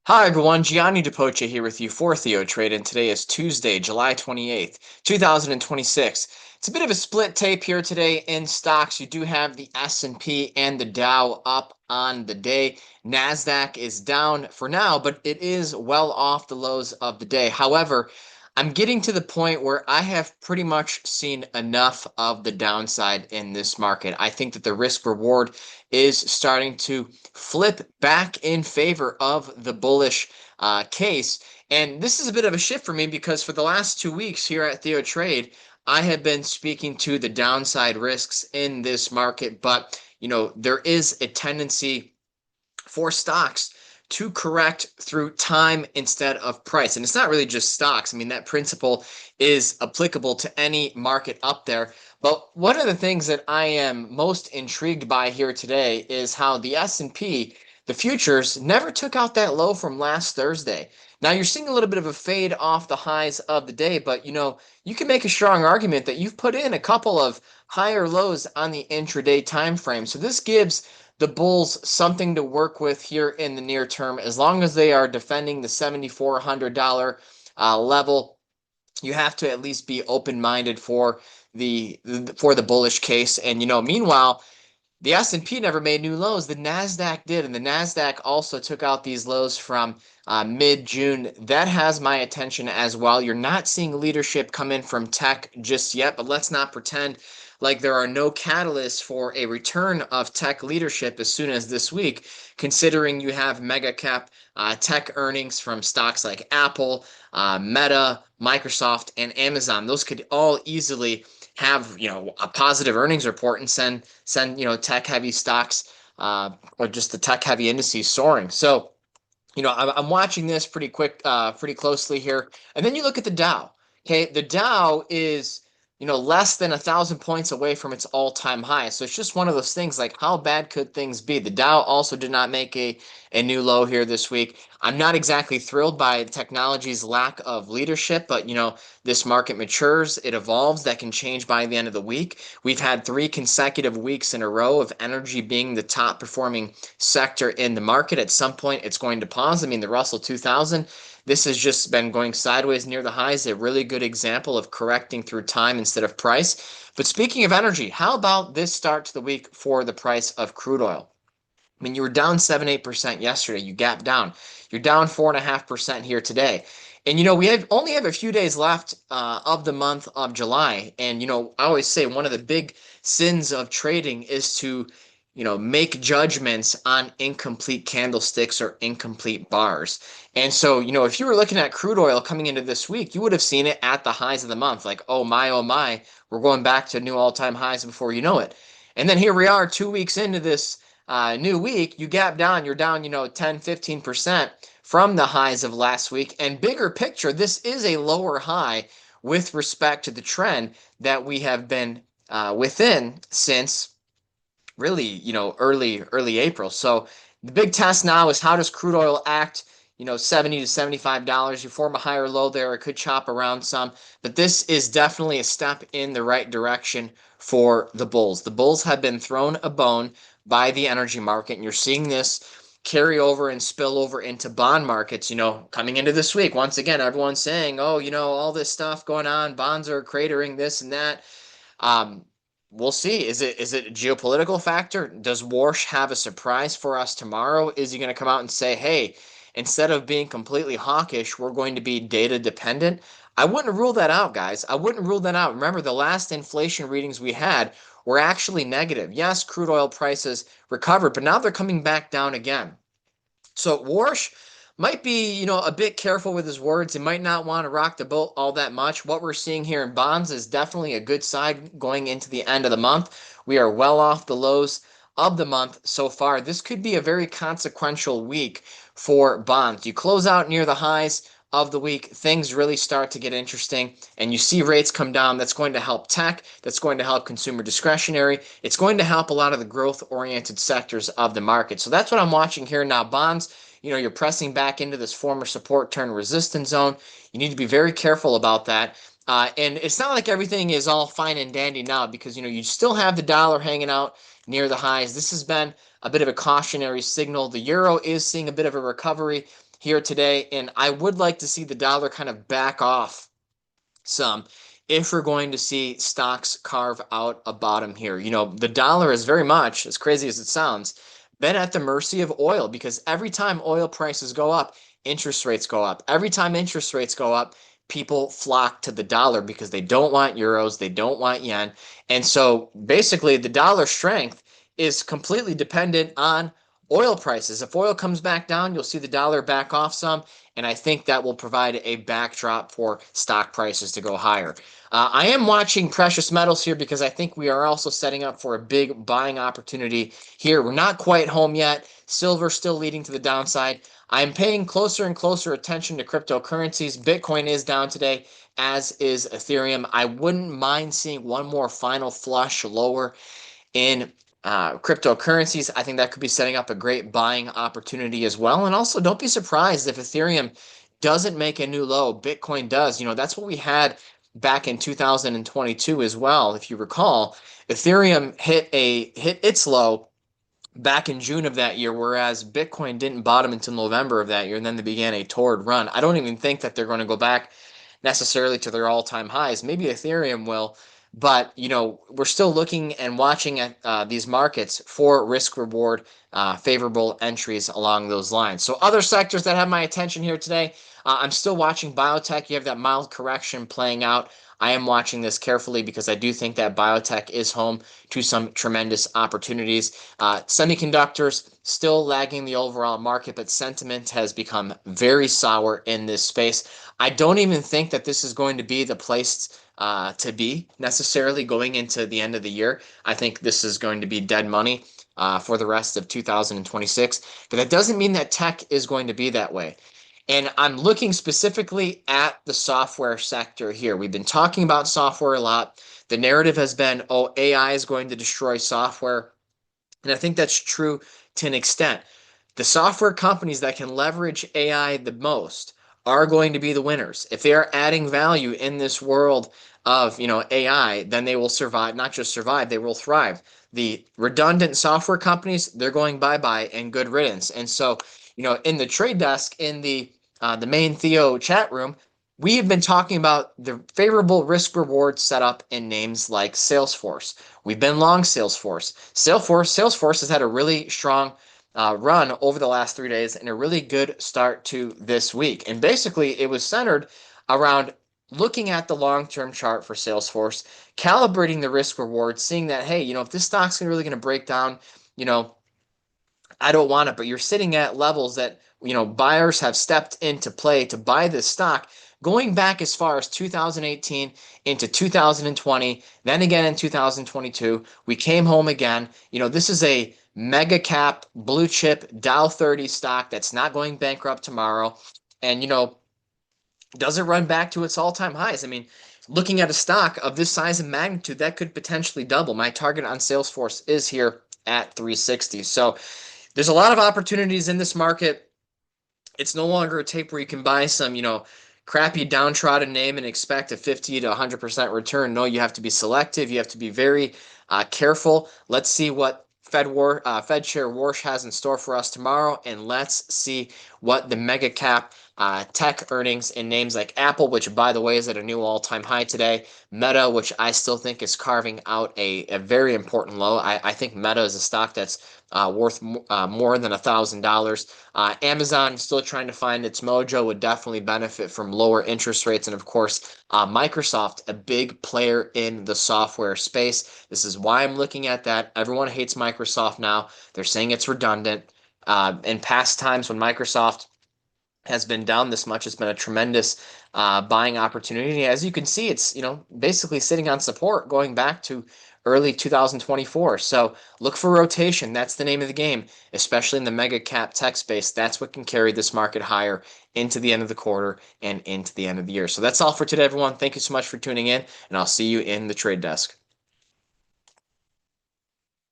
Hi everyone, Gianni Di Poce here with you for TheoTrade, and today is Tuesday, July 28th, 2026. It's a bit of a split tape here today in stocks. You do have the S&P and the Dow up on the day. NASDAQ is down for now, but it is well off the lows of the day. However, I'm getting to the point where I have pretty much seen enough of the downside in this market. I think that the risk reward is starting to flip back in favor of the bullish case. And this is a bit of a shift for me because for the last 2 weeks here at TheoTrade, I have been speaking to the downside risks in this market, but there is a tendency for stocks to correct through time instead of price. And it's not really just stocks. I mean, that principle is applicable to any market up there. But one of the things that I am most intrigued by here today is how the S&P, the futures, never took out that low from last Thursday. Now you're seeing a little bit of a fade off the highs of the day, but you can make a strong argument that you've put in a couple of higher lows on the intraday time frame. So this gives the Bulls something to work with here in the near term, as long as they are defending the $7,400 level. You have to at least be open-minded for the bullish case. And meanwhile, the S&P never made new lows. The NASDAQ did, and the NASDAQ also took out these lows from mid-June. That has my attention as well. You're not seeing leadership come in from tech just yet, but let's not pretend like there are no catalysts for a return of tech leadership as soon as this week, considering you have mega cap tech earnings from stocks like Apple, Meta, Microsoft, and Amazon. Those could all easily have a positive earnings report and send tech heavy stocks or just the tech heavy indices soaring. So I'm watching this pretty closely here, and then you look at the Dow. Okay, the Dow is less than 1,000 points away from its all-time high. So it's just one of those things, like, how bad could things be? The Dow also did not make a new low here this week. I'm not exactly thrilled by technology's lack of leadership, but this market matures, it evolves. That can change by the end of the week. We've had 3 consecutive weeks in a row of energy being the top performing sector in the market. At some point, it's going to pause. I mean, the Russell 2000, this has just been going sideways near the highs, a really good example of correcting through time instead of price. But speaking of energy, how about this start to the week for the price of crude oil? I mean, you were down 7-8% yesterday. You gapped down. You're down 4.5% here today. And we only have a few days left of the month of July. And I always say one of the big sins of trading is to make judgments on incomplete candlesticks or incomplete bars. And so, if you were looking at crude oil coming into this week, you would have seen it at the highs of the month. Like, oh my, we're going back to new all-time highs before you know it. And then here we are 2 weeks into this new week, you gap down, you're down, 10, 15% from the highs of last week. And bigger picture, this is a lower high with respect to the trend that we have been within since really, early April. So the big test now is, how does crude oil act? $70 to $75. You form a higher low there, it could chop around some, but this is definitely a step in the right direction for the bulls. The bulls have been thrown a bone by the energy market, and you're seeing this carry over and spill over into bond markets, coming into this week. Once again, everyone's saying, oh, all this stuff going on, bonds are cratering, this and that. We'll see. Is it a geopolitical factor? Does Warsh have a surprise for us tomorrow? Is he going to come out and say, hey, instead of being completely hawkish, we're going to be data dependent? I wouldn't rule that out, guys. I wouldn't rule that out. Remember, the last inflation readings we had were actually negative. Yes, crude oil prices recovered, but now they're coming back down again. So Warsh might be, a bit careful with his words. He might not want to rock the boat all that much. What we're seeing here in bonds is definitely a good side going into the end of the month. We are well off the lows of the month so far. This could be a very consequential week for bonds. You close out near the highs of the week, things really start to get interesting, and you see rates come down. That's going to help tech. That's going to help consumer discretionary. It's going to help a lot of the growth-oriented sectors of the market. So that's what I'm watching here now. Bonds, you're pressing back into this former support turn resistance zone. You need to be very careful about that. And it's not like everything is all fine and dandy now, because you still have the dollar hanging out near the highs. This has been a bit of a cautionary signal. The euro is seeing a bit of a recovery here today, and I would like to see the dollar kind of back off some if we're going to see stocks carve out a bottom here. The dollar is very much, as crazy as it sounds, been at the mercy of oil, because every time oil prices go up, interest rates go up. Every time interest rates go up, people flock to the dollar because they don't want euros, they don't want yen. And so basically, the dollar strength is completely dependent on oil prices. If oil comes back down, you'll see the dollar back off some, and I think that will provide a backdrop for stock prices to go higher. I am watching precious metals here because I think we are also setting up for a big buying opportunity here. We're not quite home yet. Silver still leading to the downside. I'm paying closer and closer attention to cryptocurrencies. Bitcoin is down today, as is Ethereum. I wouldn't mind seeing one more final flush lower in cryptocurrencies. I think that could be setting up a great buying opportunity as well. And also, don't be surprised if Ethereum doesn't make a new low. Bitcoin does. That's what we had back in 2022 as well. If you recall, Ethereum hit its low back in June of that year, whereas Bitcoin didn't bottom until November of that year, and then they began a torrid run. I don't even think that they're going to go back necessarily to their all-time highs. Maybe Ethereum will, but we're still looking and watching at these markets for risk-reward favorable entries along those lines. So other sectors that have my attention here today, I'm still watching biotech. You have that mild correction playing out. I am watching this carefully because I do think that biotech is home to some tremendous opportunities. Semiconductors still lagging the overall market, but sentiment has become very sour in this space. I don't even think that this is going to be the place to be necessarily going into the end of the year. I think this is going to be dead money for the rest of 2026, but that doesn't mean that tech is going to be that way. And I'm looking specifically at the software sector here. We've been talking about software a lot. The narrative has been, oh, AI is going to destroy software. And I think that's true to an extent. The software companies that can leverage AI the most are going to be the winners. If they are adding value in this world of AI, then they will survive. Not just survive, they will thrive. The redundant software companies, they're going bye-bye and good riddance. And so, in the trade desk, in the main Theo chat room, we have been talking about the favorable risk reward setup in names like Salesforce. We've been long Salesforce. Salesforce has had a really strong run over the last 3 days and a really good start to this week. And basically, it was centered around looking at the long-term chart for Salesforce, calibrating the risk reward, seeing that, hey, if this stock's really going to break down, I don't want it, but you're sitting at levels that, buyers have stepped into play to buy this stock going back as far as 2018 into 2020, then again in 2022. We came home again. This is a mega cap blue chip Dow 30 stock that's not going bankrupt tomorrow. And, does it run back to its all-time highs? I mean, looking at a stock of this size and magnitude, that could potentially double. My target on Salesforce is here at 360. So there's a lot of opportunities in this market. It's no longer a tape where you can buy some, crappy downtrodden name and expect a 50 to 100% return. No, you have to be selective. You have to be very careful. Let's see what Fed Chair Warsh has in store for us tomorrow, and let's see what the mega cap tech earnings in names like Apple, which by the way is at a new all-time high today, Meta, which I still think is carving out a very important low. I think Meta is a stock that's worth more than $1,000. Amazon still trying to find its mojo, would definitely benefit from lower interest rates. And of course, Microsoft, a big player in the software space. This is why I'm looking at that. Everyone hates Microsoft now. They're saying it's redundant. In past times when Microsoft has been down this much, it's been a tremendous buying opportunity. As you can see, it's basically sitting on support going back to early 2024. So look for rotation. That's the name of the game, especially in the mega cap tech space. That's what can carry this market higher into the end of the quarter and into the end of the year. So that's all for today, everyone. Thank you so much for tuning in, and I'll see you in the trade desk.